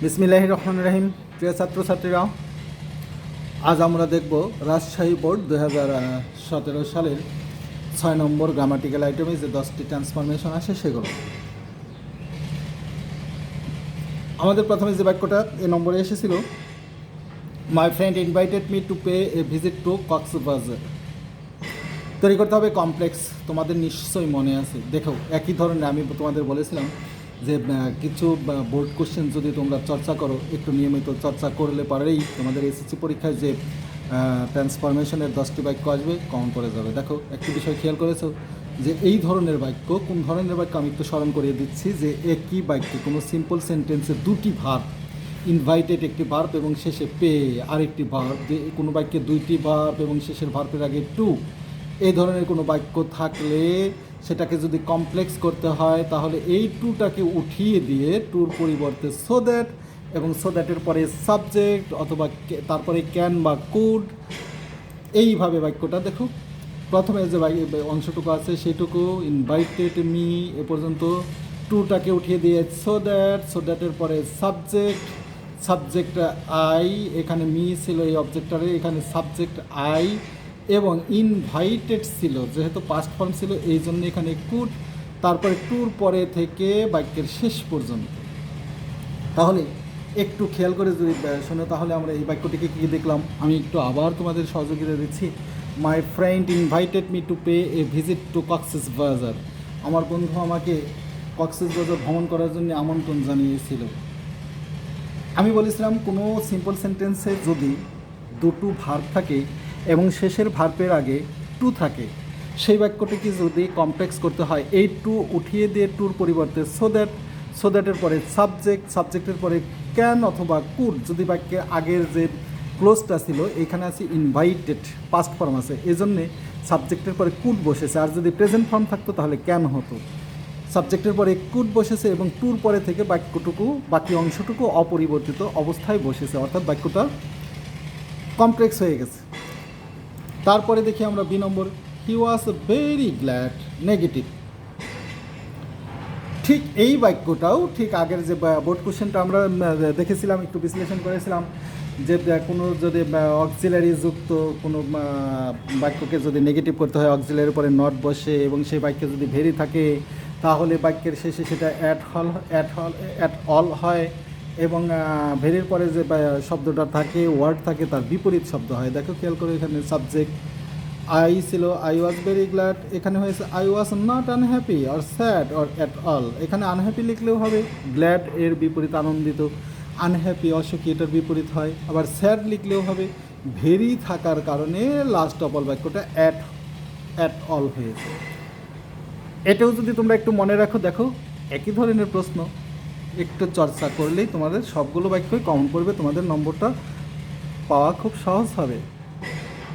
বিসমিল্লাহির রহমানির রহিম। প্রিয় ছাত্রছাত্রীরা, আজ আমরা দেখব রাজশাহী বোর্ড 2017 সালের 6 নম্বর গ্রামাটিক্যাল আইটেমে যে 10টি ট্রান্সফরমেশন আসে সেগুলো। আমাদের প্রথমে যে বাক্যটা এ নম্বরে এসেছিল, my friend invited me to pay a visit to Cox's Bazar. তৈরি করতে হবে কমপ্লেক্স, তোমাদের নিশ্চয়ই মনে আছে। দেখো, একই ধরনের আমি তোমাদের বলেছিলাম যে কিছু বোর্ড কোশ্চেন যদি তোমরা চর্চা করো, একটু নিয়মিত চর্চা করলে পারেই তোমাদের এসএসসি পরীক্ষায় যে ট্রান্সফরমেশনের 10টি বাক্য আসবে কমন করে যাবে। দেখো, একটি বিষয় খেয়াল করেছো যে এই ধরনের বাক্য কোন ধরনের বাক্য আমি একটু স্মরণ করিয়ে দিচ্ছি যে একই বাক্যে কোনো সিম্পল সেন্টেন্সে দুটি ভার্ব, ইনভাইটেড একটি ভার্ব এবং শেষে পে আরেকটি ভার্ব, কোনো বাক্যে দুইটি ভার্ব এবং শেষের ভার্বের আগে টু, এই ধরনের কোনো বাক্য থাকলে সেটাকে যদি কমপ্লেক্স করতে হয় তাহলে এই টুটাকে উঠিয়ে দিয়ে টুর পরিবর্তে সো দ্যাট এবং সো দ্যাটের পরে সাবজেক্ট অথবা তারপরে ক্যান বা কুড, এইভাবে বাক্যটা দেখো। প্রথমে যে অংশটুকু আছে সেইটুকু ইনভাইটেড মি এ পর্যন্ত, টুটাকে উঠিয়ে দিয়ে সো দ্যাটের পরে সাবজেক্ট আই, এখানে মি ছিল এই অবজেক্টটারে, এখানে সাবজেক্ট আই এবং ইনভাইটেড ছিল যেহেতু পাস্ট ফর্ম ছিল এই জন্য এখানে কুড, তারপরে টুর পরে থেকে বাক্যের শেষ পর্যন্ত। তাহলে একটু খেয়াল করে যদি শোনো তাহলে আমরা এই বাক্যটিকে কী দেখলাম, আমি একটু আবার তোমাদের সহযোগিতা দিচ্ছি। My friend invited me to pay a visit to Cox's Bazar. আমার বন্ধু আমাকে কক্সবাজার ভ্রমণ করার জন্য আমন্ত্রণ জানিয়েছিল। আমি বলেছিলাম কোনো সিম্পল সেন্টেন্সে যদি দুটো ভার্ব থাকে এবং শেষের ভার্বের আগে টু থাকে, সেই বাক্যটিকে যদি কমপ্লেক্স করতে হয় এই টু উঠিয়ে দিয়ে টুর পরিবর্তে সো দ্যাটের পরে সাবজেক্টের পরে ক্যান অথবা কুড, যদি বাক্যের আগের যে ক্লোজটা ছিল এখানে আছে ইনভাইটেড পাস্ট ফর্ম আছে এই জন্যে সাবজেক্টের পরে কুড বসেছে, আর যদি প্রেজেন্ট ফর্ম থাকতো তাহলে ক্যান হতো। সাবজেক্টের পরে কুড বসেছে এবং টুর পরে থেকে বাকি অংশটুকু অপরিবর্তিত অবস্থায় বসেছে, অর্থাৎ বাক্যটা কমপ্লেক্স হয়ে গেছে। তারপরে দেখি আমরা B number, he was very glad negative. ঠিক এই বাক্যটাও ঠিক আগের যে বোর্ড কোশ্চেনটা আমরা দেখেছিলাম, একটু বিশ্লেষণ করেছিলাম যে কোনো যদি অক্সিলারি যুক্ত কোনো বাক্যকে যদি নেগেটিভ করতে হয়, অক্সিলারির পরে নট বসে এবং সেই বাক্যে যদি ভেরি থাকে তাহলে বাক্যের শেষে সেটা অ্যাট অল হয় এবং ভেরির পরে যে শব্দটা থাকে ওয়ার্ড থাকে তার বিপরীত শব্দ হয়। দেখো খেয়াল করে, এখানে সাবজেক্ট আই ছিল আই ওয়াজ ভেরি গ্ল্যাড, এখানে হয়েছে I was not unhappy or sad or at all. এখানে আনহ্যাপি লিখলেও হবে, গ্ল্যাড এর বিপরীত আনন্দিত, আনহ্যাপি অসুখী এটার বিপরীত হয়, আবার স্যাড লিখলেও হবে। ভেরি থাকার কারণে লাস্ট অফ অল বাক্যটা অ্যাট অল হয়েছে। এটাও যদি তোমরা একটু মনে রাখো, দেখো একই ধরনের প্রশ্ন, একটু চর্চা করলেই তোমাদের সবগুলো বাক্যই কমন করবে, তোমাদের নম্বরটা পাওয়া খুব সহজ হবে।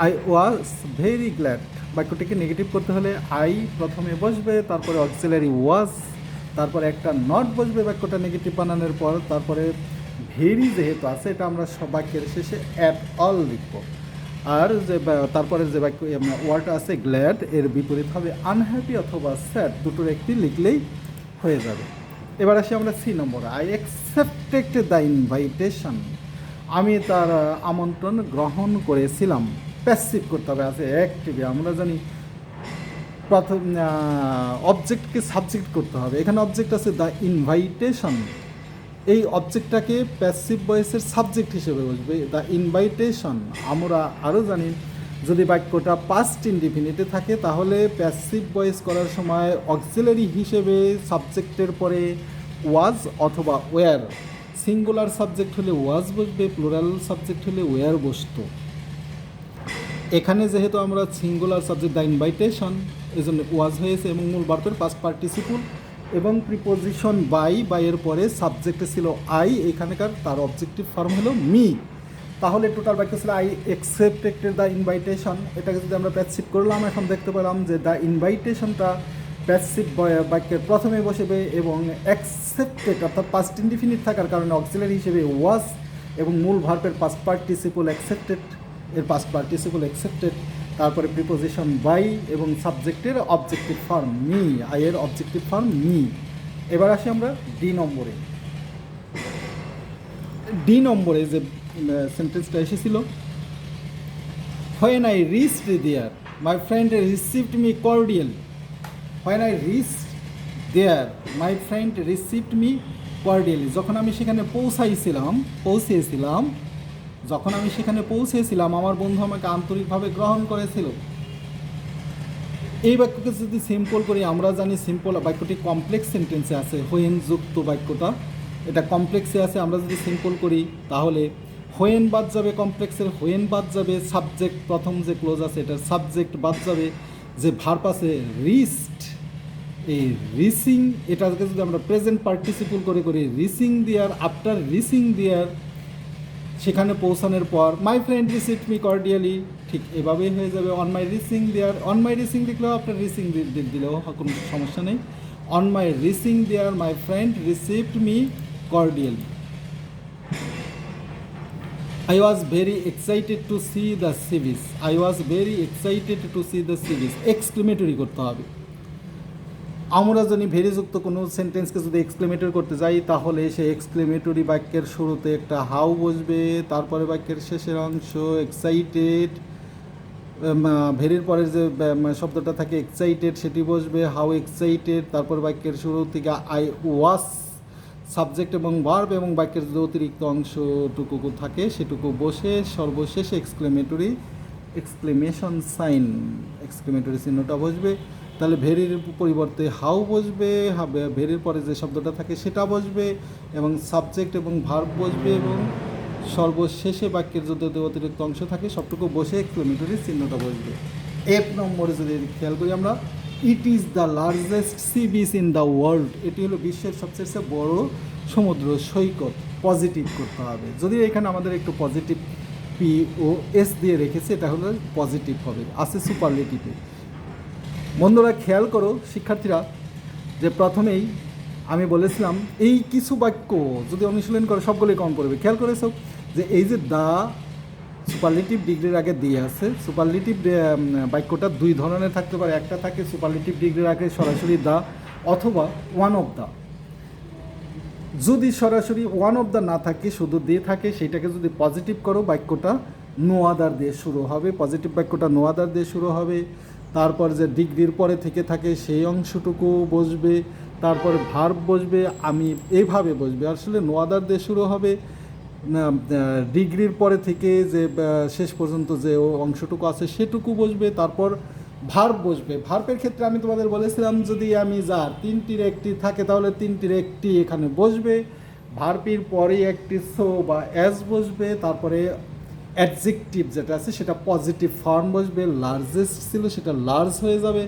আই ওয়াজ ভেরি গ্ল্যাড বাক্যটিকে নেগেটিভ করতে হলে আই প্রথমে বসবে, তারপরে অক্সিলারি ওয়াজ, তারপরে একটা নট বসবে বাক্যটা নেগেটিভ বানানোর পর, তারপরে ভেরি যেহেতু আছে এটা আমরা সব বাক্যের শেষে অ্যাট অল লিখব। আর যে তারপরে যে বাক্য ওয়ার্ড আছে গ্ল্যাড এর বিপরীত হবে আনহ্যাপি অথবা স্যাড, দুটোর একটি লিখলেই হয়ে যাবে। এবার আসি আমরা C number, I accepted the invitation. আমি তার আমন্ত্রণ গ্রহণ করেছিলাম। প্যাসিভ করতে হবে, আছে অ্যাক্টিভে। আমরা জানি প্রথম অবজেক্টকে সাবজেক্ট করতে হবে, এখানে অবজেক্ট আছে দ্য ইনভাইটেশন, এই অবজেক্টটাকে প্যাসিভ ভয়েসের সাবজেক্ট হিসেবে বসবে দ্য ইনভাইটেশন। আমরা আরও জানি যদি বাক্যটা পাস্ট ইনডিফিনিটে থাকে তাহলে প্যাসিভ ভয়েস করার সময় অক্সিলারি হিসেবে সাবজেক্টের পরে ওয়াজ অথবা ওয়্যার, সিঙ্গুলার সাবজেক্ট হলে ওয়াজ বসবে, প্লুরাল সাবজেক্ট হলে ওয়্যার বসতো। এখানে যেহেতু আমরা সিঙ্গুলার সাবজেক্ট দ্য ইনভাইটেশন এই জন্য ওয়াজ হয়েছে এবং মূল ভার্বের পাস্ট পার্টিসিপল এবং প্রিপোজিশন বাইয়ের পরে সাবজেক্টে ছিল আই, এখানকার তার অবজেক্টিভ ফর্ম হলো মি। তাহলে টোটাল বাক্য ছিল আই অ্যাকসেপ্টেড দ্য ইনভাইটেশন। এটাকে যদি আমরা প্যাসিভ করলাম, এখন দেখতে পেলাম যে দ্য ইনভাইটেশনটা প্যাসিভ বাক্যের প্রথমে বসবে এবং অ্যাকসেপ্টেড অর্থাৎ পাস্ট ইনডিফিনিট থাকার কারণে অক্সিলারি হিসেবে ওয়াজ এবং মূল ভার্বের পাস্ট পার্টিসিপল অ্যাকসেপ্টেড এর পাস্ট পার্টিসিপল অ্যাকসেপ্টেড, তারপরে প্রিপোজিশন বাই এবং সাবজেক্টের অবজেক্টিভ ফর্ম মি, আইয়ের অবজেক্টিভ ফর্ম মি। এবার আসি আমরা ডি নম্বরে, ডি নম্বরে যে সেন্টেন্সটা এসেছিল, when I reached there my friend received me cordially. when I reached there my friend received me cordially, যখন আমি সেখানে পৌঁছেছিলাম আমার বন্ধু আমাকে আন্তরিকভাবে গ্রহণ করেছিল। এই বাক্যকে যদি সিম্পল করি, আমরা জানি সিম্পল বাক্যটি কমপ্লেক্স সেন্টেন্সে আছে, হোয়েন যুক্ত বাক্যটা এটা কমপ্লেক্সে আছে। আমরা যদি সিম্পল করি তাহলে হোয়েন বাদ যাবে, কমপ্লেক্সের হোয়েন বাদ যাবে, সাবজেক্ট প্রথম যে ক্লোজ আছে এটার সাবজেক্ট বাদ যাবে, যে ভার্ব আছে রিচড, এই রিচিং এটাকে যদি আমরা প্রেজেন্ট পার্টিসিপল করি reaching there, after reaching there সেখানে পৌঁছানোর পর my friend received me cordially, ঠিক এভাবেই হয়ে যাবে। On my reaching there, on my reaching লিখলেও আফটার রিচিং দিলেও কোনো সমস্যা নেই। On my reaching there my friend received me cordially. I was very excited to see the sea beach. I was very excited to see the sea beach. Exclamatory করতে হবে। আমরা জানি ভেরিযুক্ত কোনো সেন্টেন্সকে যদি এক্সক্লেমেটরি করতে যাই তাহলে সেই এক্সক্লেমেটরি বাক্যের শুরুতে একটা হাউ বসবে, তারপরে বাক্যের শেষের অংশ এক্সাইটেড, ভেরির পরের যে শব্দটা থাকে এক্সাইটেড সেটি বসবে, হাউ এক্সাইটেড, তারপর বাক্যের শুরু থেকে আই ওয়াজ সাবজেক্ট এবং ভার্ব এবং বাক্যের যে অতিরিক্ত অংশটুকু থাকে সেটুকু বসে সর্বশেষে এক্সক্লেমেশন সাইন এক্সক্লেমেটরি চিহ্নটা বসবে। তাহলে ভেরির পরিবর্তে হাউ বসবে, ভেরির পরে যে শব্দটা থাকে সেটা বসবে এবং সাবজেক্ট এবং ভার্ব বসবে এবং সর্বশেষে বাক্যের যদি অতিরিক্ত অংশ থাকে সবটুকু বসে এক্সক্লেমেটরি চিহ্নটা বসবে। এফ নম্বরে যদি খেয়াল করি আমরা, it is the largest C beach in the world, এটি হলো বিশ্বের সবচেয়ে বড় সমুদ্র সৈকত। পজিটিভ করতে হবে, যদি এখানে আমাদের একটু পজিটিভ পি ও এস দিয়ে রেখেছে এটা হলো পজিটিভ হবে, আছে সুপারলেটিভে। বন্ধুরা খেয়াল করো শিক্ষার্থীরা, যে প্রথমেই আমি বলেছিলাম এই কিছু বাক্য যদি অনুশীলন করে সবগুলোই কম পড়বে। খেয়াল করেছো যে এই যে দা সুপারলেটিভ ডিগ্রির আগে দিয়ে আছে, সুপারলেটিভ বাক্যটা দুই ধরনের থাকতে পারে, একটা থাকে সুপারলেটিভ ডিগ্রির আগে সরাসরি দা অথবা ওয়ান অফ দা। যদি সরাসরি ওয়ান অফ দা না থাকে শুধু দিয়ে থাকে সেইটাকে যদি পজিটিভ করো বাক্যটা নো আদার দিয়ে শুরু হবে, পজিটিভ বাক্যটা নো আদার দিয়ে শুরু হবে। তারপর যে ডিগ্রির পরে থেকে থাকে সেই অংশটুকু বসবে, তারপরে ভার্ব বসবে, আমি এইভাবে বসবে, আসলে নো আদার দিয়ে শুরু হবে। ডিগ্রির পরে থেকে যে শেষ পর্যন্ত যে অংশটুকু আছে সেটুকু বসবে, তারপর ভার্ব বসবে। ভার্বের ক্ষেত্রে আমি তোমাদের বলেছিলাম যদি আমি যার তিনটির একটি থাকে তাহলে তিনটির একটি এখানে বসবে, ভার্বের পরে একটি সো বা অ্যাজ বসবে, তারপরে অ্যাডজেক্টিভ যেটা আছে সেটা পজিটিভ ফর্ম বসবে, লার্জেস্ট ছিল সেটা লার্জ হয়ে যাবে,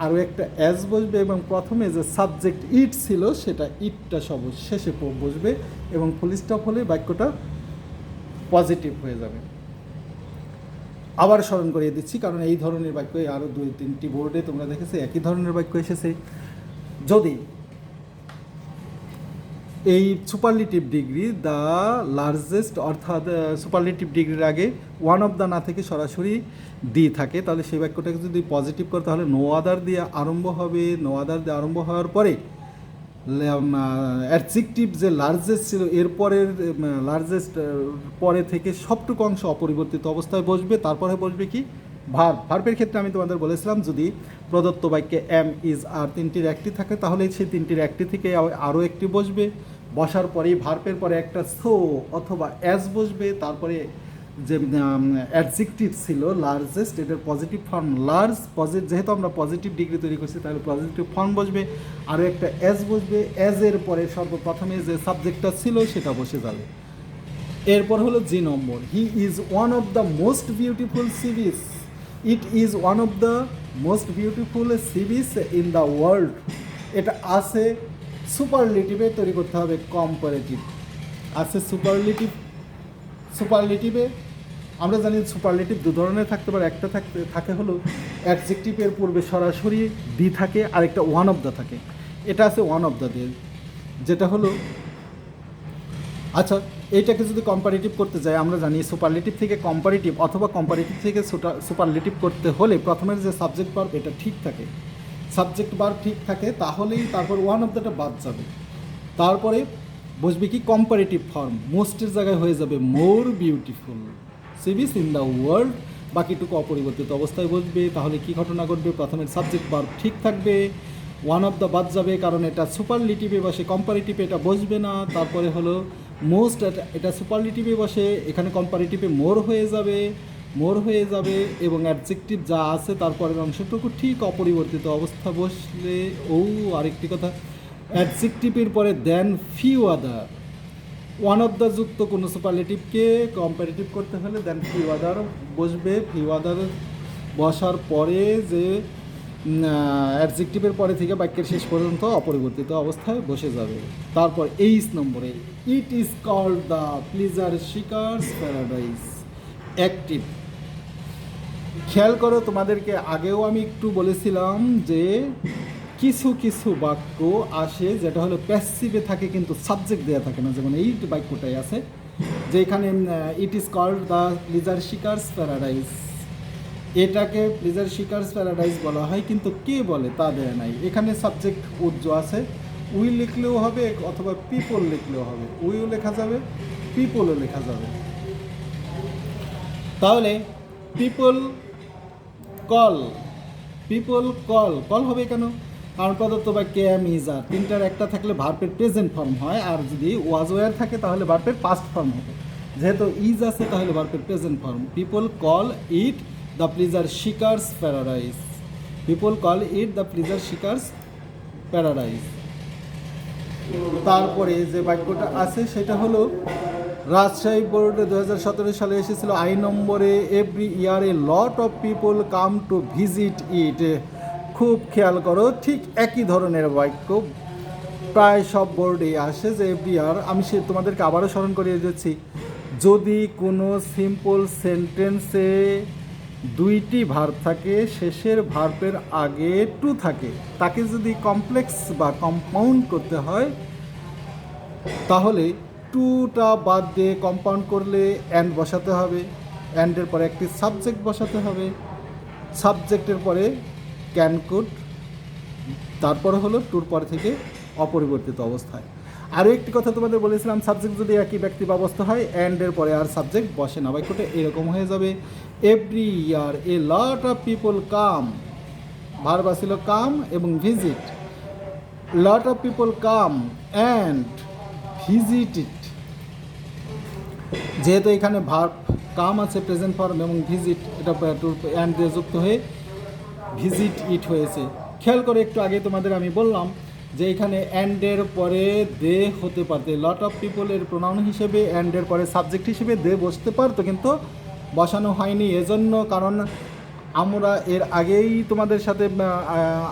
আরও একটা অ্যাজ বসবে এবং প্রথমে যে সাবজেক্ট ইট ছিল সেটা ইটটা সব শেষে বসবে এবং ফুল স্টপ হলে বাক্যটা পজিটিভ হয়ে যাবে। আবার স্মরণ করিয়ে দিচ্ছি কারণ এই ধরনের বাক্য আরও 2-3টি বোর্ডে তোমরা দেখেছো একই ধরনের বাক্য এসেছে। যদি এই সুপারলেটিভ ডিগ্রি দ্য লার্জেস্ট অর্থাৎ সুপারলেটিভ ডিগ্রির আগে ওয়ান অফ দ্য না থেকে সরাসরি দি থাকে তাহলে সেই বাক্যটাকে যদি পজিটিভ করে তাহলে নো আদার দিয়ে আরম্ভ হবে, নো আদার দিয়ে আরম্ভ হওয়ার পরে অ্যাডজেক্টিভ যে লার্জেস্ট ছিল এরপরের লার্জেস্ট পরে থেকে সবটুকু অংশ অপরিবর্তিত অবস্থায় বসবে, তারপরে বসবে কি ভার্ব। ভার্বের ক্ষেত্রে আমি তোমাদের বলেছিলাম যদি প্রদত্ত বাক্যে এম ইজ আর তিনটির একটি থাকে তাহলে সেই তিনটির একটি থেকে আরও একটি বসবে, বসার পরেই ভার্বের পরে একটা সো অথবা অ্যাজ বসবে, তারপরে যে অ্যাডজেক্টিভ ছিল লার্জেস্ট এটার পজিটিভ ফর্ম লার্জ, যেহেতু আমরা পজিটিভ ডিগ্রি তৈরি করছি তাহলে পজিটিভ ফর্ম বসবে, আরও একটা অ্যাজ বসবে, অ্যাজের পরে সর্বপ্রথমে যে সাবজেক্টটা ছিল সেটা বসে যাবে। এরপর হলো G number, he is one of the most beautiful sea beach, it is one of the most beautiful sea beach in the world. এটা আছে সুপারলেটিভে তৈরি করতে হবে কম্পারেটিভ, আছে সুপারলেটিভে আমরা জানি সুপারলেটিভ দু ধরনের থাকতে পারে, একটা থাকে হলো অ্যাডজেক্টিভের পূর্বে সরাসরি দি থাকে আর একটা ওয়ান অফ দ্য থাকে, এটা আছে ওয়ান অফ দ্য দিয়ে যেটা হলো আচ্ছা এইটাকে যদি কম্পারেটিভ করতে যাই আমরা জানি সুপারলেটিভ থেকে কম্পারেটিভ অথবা কম্পারেটিভ থেকে সুপারলেটিভ করতে হলে প্রথমের যে সাবজেক্ট ভার্ব এটা ঠিক থাকে, সাবজেক্ট ভার্ব ঠিক থাকে তাহলেই তারপর ওয়ান অফ দ্যাটা বাদ যাবে, তারপরে বসবে কি কম্পারেটিভ ফর্ম, মোস্টের জায়গায় হয়ে যাবে more beautiful sea beach in the world, বাকিটুকু অপরিবর্তিত অবস্থায় বসবে। তাহলে কি ঘটনা ঘটবে? প্রথমের সাবজেক্ট ভার্ব ঠিক থাকবে, ওয়ান অফ দ্য বাদ যাবে কারণ এটা সুপারলিটিভে বসে, কম্পারেটিভে এটা বসবে না। তারপরে হলো মোস্ট, এটা সুপারলিটিভে বসে, এখানে কম্পারেটিভে মোর হয়ে যাবে এবং অ্যাডজেক্টিভ যা আছে তারপরের অংশটুকু ঠিক অপরিবর্তিত অবস্থা বসলে। আরেকটি কথা, অ্যাডজেক্টিভের পরে than few other, one of the যুক্ত কোনো সুপারলেটিভকে কম্পারেটিভ করতে হলে দেন ফিউ আদার বসবে। ফিউ আদার বসার পরে যে অ্যাডজেক্টিভের পরে থেকে বাক্যের শেষ পর্যন্ত অপরিবর্তিত অবস্থায় বসে যাবে। তারপর 23 নম্বরে, it is called the pleasure seekers paradise active. খেয়াল করো, তোমাদেরকে আগেও আমি একটু বলেছিলাম যে কিছু কিছু বাক্য আসে যেটা হলো প্যাসিভে থাকে কিন্তু সাবজেক্ট দেওয়া থাকে না, যেমন এই বাক্যটাই আছে যে এখানে it is called the pleasure seekers paradise, এটাকে প্লিজার শিকার্স প্যারাডাইস বলা হয় কিন্তু কে বলে তা দেয়া নাই। এখানে সাবজেক্ট উজ্জ আছে, উই লিখলেও হবে অথবা পিপল লিখলেও হবে, উইও লেখা যাবে পিপলও লেখা যাবে। তাহলে পিপল কল হবে কেন? কারণ প্রদত্ত বাক্যে এম ইজ আর তিনটার একটা থাকলে ভার্বের প্রেজেন্ট ফর্ম হয়, আর যদি ওয়াজ ওয়ার থাকে তাহলে ভার্বের পাস্ট ফর্ম হবে। যেহেতু ইজ আছে তাহলে ভার্বের present form. People call it the pleasure seekers paradise, people call it the pleasure seekers paradise. তারপরে যে বাক্যটা আছে সেটা হলো রাজশাহী বোর্ডে 2017 সালে এসেছিল আই নম্বরে, every year a lot of people come to visit it. খুব খেয়াল করো, ঠিক একই ধরনের বাক্য প্রায় সব বোর্ডেই আসে যে এভরি ইয়ার। আমি তোমাদেরকে আবারও স্মরণ করিয়ে দিচ্ছি, যদি কোনো সিম্পল সেন্টেন্সে দুইটি ভার্ব থাকে, শেষের ভার্বের আগে টু থাকে, তাকে যদি কমপ্লেক্স বা কম্পাউন্ড করতে হয় তাহলে টুটা বাদ দিয়ে কম্পাউন্ড করলে অ্যান্ড বসাতে হবে, অ্যান্ডের পরে একটি সাবজেক্ট বসাতে হবে, সাবজেক্টের পরে ক্যান কুড, তারপরে হলো টুর পরে থেকে অপরিবর্তিত অবস্থায়। আরও একটি কথা তোমাদের বলেছিলাম, সাবজেক্ট যদি একই ব্যক্তি বা অবস্থা হয় অ্যান্ডের পরে আর সাবজেক্ট বসে না, বাক্যটা এরকম হয়ে যাবে every year a lot of people come, verb ছিল কাম এবং visit, lot of people come and visit it. যেহেতু এখানে ভার্ব কাম আছে প্রেজেন্ট ফর্ম এবং ভিজিট এটা অ্যান্ড দিয়ে যুক্ত হয়ে ভিজিট ইট হয়েছে। খেয়াল করে, একটু আগে তোমাদের আমি বললাম যে এখানে অ্যান্ডের পরে দে হতে পারতে, লট অফ পিপলের প্রোনাউন হিসেবে অ্যান্ডের পরে সাবজেক্ট হিসেবে দে বসতে পারতো কিন্তু বসানো হয়নি। এজন্য কারণ আমরা এর আগেই তোমাদের সাথে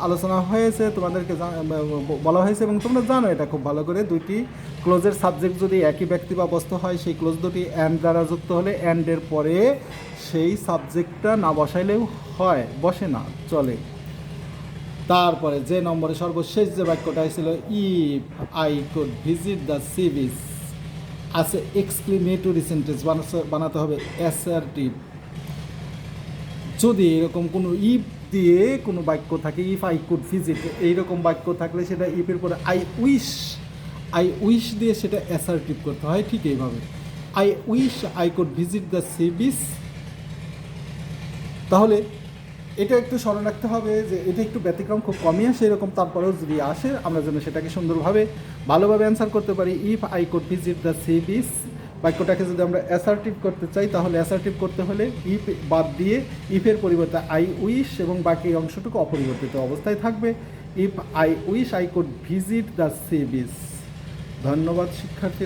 আলোচনা হয়েছে, তোমাদেরকে বলা হয়েছে এবং তোমরা জানো এটা খুব ভালো করে, দুইটি ক্লোজের সাবজেক্ট যদি একই ব্যক্তি বা বস্তু হয় সেই ক্লোজ দুটি অ্যান্ড দ্বারা যুক্ত হলে অ্যান্ডের পরে সেই সাবজেক্টটা না বসাইলেও হয়, বসে না, চলে। তারপরে যে নম্বরে সর্বশেষ যে বাক্যটা ছিল if I could visit the sea beach, আছে এক্সক্লেমেটরি সেন্টেন্স বানাতে হবে অ্যাসার্টিভ। যদি এরকম কোনো ইফ দিয়ে কোনো বাক্য থাকে, ইফ আই কুড ভিজিট এইরকম বাক্য থাকলে সেটা ইফের পরে আই উইশ দিয়ে সেটা অ্যাসার্টিভ করতে হয়। ঠিক এইভাবে I wish I could visit the sea beach. তাহলে এটা একটু স্মরণ রাখতে হবে যে এটা একটু ব্যতিক্রম, খুব কমই আসে এরকম, তারপরেও যদি আসে আমরা যেন সেটাকে সুন্দরভাবে ভালোভাবে অ্যান্সার করতে পারি। If I could visit the sea beach বাক্যটাকে যদি আমরা অ্যাসার্টিভ করতে চাই তাহলে অ্যাসার্টিভ করতে হলে ইফ বাদ দিয়ে ইফের পরিবর্তে আই উইশ এবং বাকি অংশটুকু অপরিবর্তিত অবস্থায় থাকবে। If I wish I could visit the sea beach. ধন্যবাদ শিক্ষার্থী।